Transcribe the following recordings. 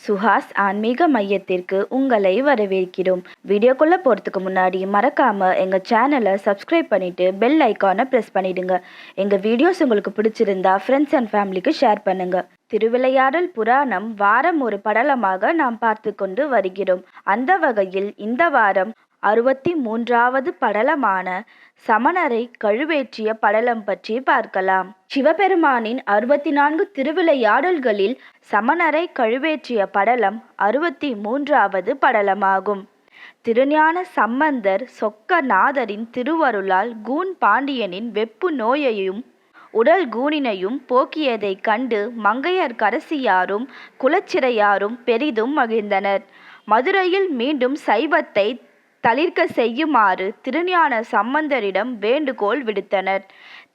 சுஹாஸ் ஆன்மீக மையத்திற்கு உங்களை வரவேற்கிறோம். வீடியோக்குள்ளே போகிறதுக்கு முன்னாடி மறக்காமல் எங்கள் சேனலை சப்ஸ்கிரைப் பண்ணிவிட்டு பெல் ஐக்கானை ப்ரெஸ் பண்ணிவிடுங்க. எங்கள் வீடியோஸ் உங்களுக்கு பிடிச்சிருந்தா ஃப்ரெண்ட்ஸ் அண்ட் ஃபேமிலிக்கு ஷேர் பண்ணுங்கள். திருவிளையாடல் புராணம் வாரம் ஒரு படலமாக நாம் பார்த்து கொண்டு வருகிறோம். அந்த வகையில் இந்த வாரம் 63வது படலமான சமணரை கழுவேற்றிய படலம் பற்றி பார்க்கலாம். சிவபெருமானின் 64 திருவிளையாடல்களில் சமணரை கழுவேற்றிய படலம் 63வது படலமாகும். திருஞான சம்பந்தர் சொக்கநாதரின் திருவருளால் கூன் பாண்டியனின் வெப்பு நோயையும் உடல் கூனினையும் போக்கியதைக் கண்டு மங்கையர்க்கரசியாரும் குலச்சிறையாரும் பெரிதும் மகிழ்ந்தனர். மதுரையில் மீண்டும் சைவத்தை தளிர்க்க செய்யுமாறு திருஞான சம்பந்தரிடம் வேண்டுகோள் விடுத்தனர்.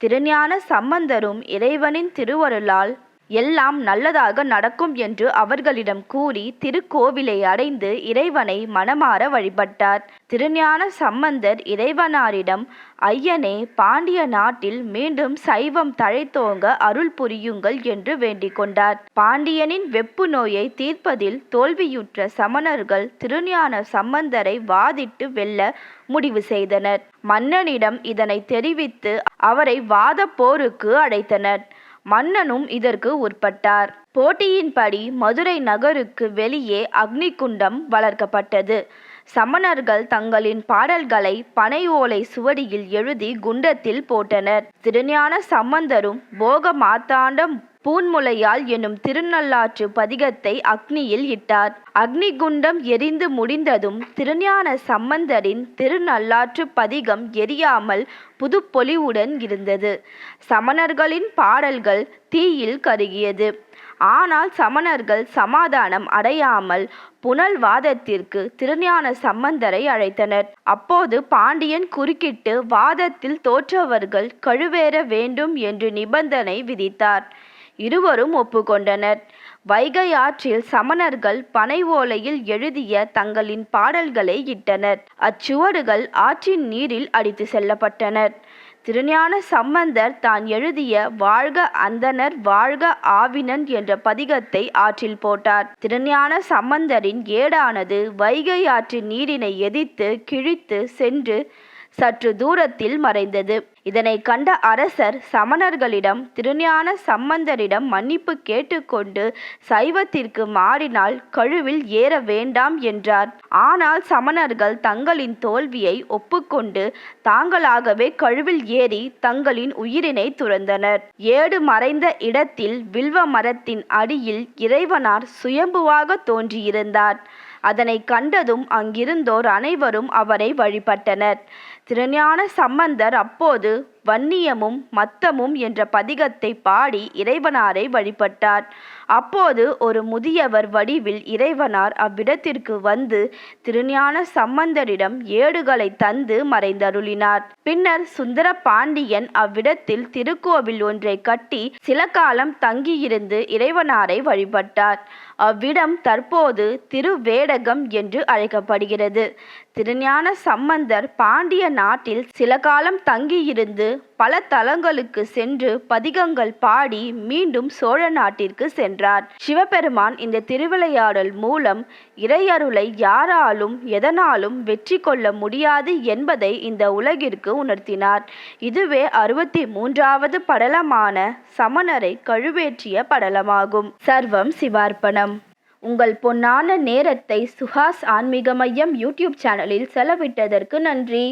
திருஞான சம்பந்தரும் இறைவனின் திருவருளால் எல்லாம் நல்லதாக நடக்கும் என்று அவர்களிடம் கூறி திருக்கோவிலை அடைந்து இறைவனை மனமாற வழிபட்டார். திருஞான சம்பந்தர் இறைவனாரிடம், ஐயனே, பாண்டிய நாட்டில் மீண்டும் சைவம் தழைத்தோங்க அருள் புரியுங்கள் என்று வேண்டிக் கொண்டார். பாண்டியனின் வெப்பு நோயை தீர்ப்பதில் தோல்வியுற்ற சமணர்கள் திருஞான சம்பந்தரை வாதிட்டு வெல்ல முடிவு செய்தனர். மன்னனிடம் இதனை தெரிவித்து அவரை வாத போருக்கு அழைத்தனர். மன்னனும் இதற்கு உட்பட்டார். போட்டியின்படி மதுரை நகருக்கு வெளியே அக்னிகுண்டம் வளர்க்கப்பட்டது. சமணர்கள் தங்களின் பாடல்களை பனை ஓலை சுவடியில் எழுதி குண்டத்தில் போட்டனர். திருஞான சம்பந்தரும் போக மாத்தாண்டம் பூன்முலையால் எனும் திருநள்ளாற்று பதிகத்தை அக்னியில் இட்டார். அக்னிகுண்டம் எரிந்து முடிந்ததும் திருஞான சம்பந்தரின் திருநள்ளாற்று பதிகம் எரியாமல் புதுப்பொலிவுடன் இருந்தது. சமணர்களின் பாடல்கள் தீயில் கருகியது. ஆனால் சமணர்கள் சமாதானம் அடையாமல் புனல்வாதத்திற்கு திருஞான சம்பந்தரை அழைத்தனர். அப்போது பாண்டியன் குறுக்கிட்டு வாதத்தில் தோற்றவர்கள் கழுவேற வேண்டும் என்று நிபந்தனை விதித்தார். இருவரும் ஒப்புக்கொண்டனர். வைகை ஆற்றில் சமணர்கள் பனை ஓலையில் எழுதிய தங்களின் பாடல்களை இட்டனர். அச்சுவடுகள் ஆற்றின் நீரில் அடித்து செல்லப்பட்டனர். திருஞான சம்பந்தர் தான் எழுதிய வாழ்க அந்தணர் வாழ்க ஆவினன் என்ற பதிகத்தை ஆற்றில் போட்டார். திருஞான சம்பந்தரின் ஏடானது வைகை ஆற்றின் நீரினை எதிர்த்து கிழித்து சென்று சற்று தூரத்தில் மறைந்தது. இதனை கண்ட அரசர் சமணர்களிடம் திருஞான சம்பந்தரிடம் மன்னிப்பு கேட்டுக்கொண்டு சைவத்திற்கு மாறினால் கழுவில் ஏற வேண்டாம் என்றார். ஆனால் சமணர்கள் தங்களின் தோல்வியை ஒப்புக்கொண்டு தாங்களாகவே கழுவில் ஏறி தங்களின் உயிரினை துறந்தனர். ஏடு மறைந்த இடத்தில் வில்வ மரத்தின் அடியில் இறைவனார் சுயம்புவாக தோன்றியிருந்தார். அதனை கண்டதும் அங்கிருந்தோர் அனைவரும் அவரை வழிபட்டனர். திருஞான சம்பந்தர் அப்போது வன்னியமும் மத்தமும் என்ற பதிகத்தை பாடி இறைவனாரை வழிபட்டார். அப்போது ஒரு முதியவர் வடிவில் இறைவனார் அவ்விடத்திற்கு வந்து திருஞான சம்பந்தரிடம் ஏடுகளை தந்து மறைந்தருளினார். பின்னர் சுந்தர பாண்டியன் அவ்விடத்தில் திருக்கோவில் ஒன்றை கட்டி சில காலம் தங்கியிருந்து இறைவனாரை வழிபட்டார். அவ்விடம் தற்போது திருவேடகம் என்று அழைக்கப்படுகிறது. திருஞான சம்பந்தர் பாண்டிய நாட்டில் சில காலம் தங்கியிருந்து பல தலங்களுக்கு சென்று பதிகங்கள் பாடி மீண்டும் சோழ நாட்டிற்கு சென்றார். சிவபெருமான் இந்த திருவிளையாடல் மூலம் இறையருளை யாராலும் எதனாலும் வெற்றி கொள்ள முடியாது என்பதை இந்த உலகிற்கு உணர்த்தினார். இதுவே 63வது படலமான சமணரை கழுவேற்றிய படலமாகும். சர்வம் சிவார்ப்பணம். உங்கள் பொன்னான நேரத்தை சுஹாஸ் ஆன்மீக மையம் யூடியூப் சேனலில் செலவிட்டதற்கு நன்றி.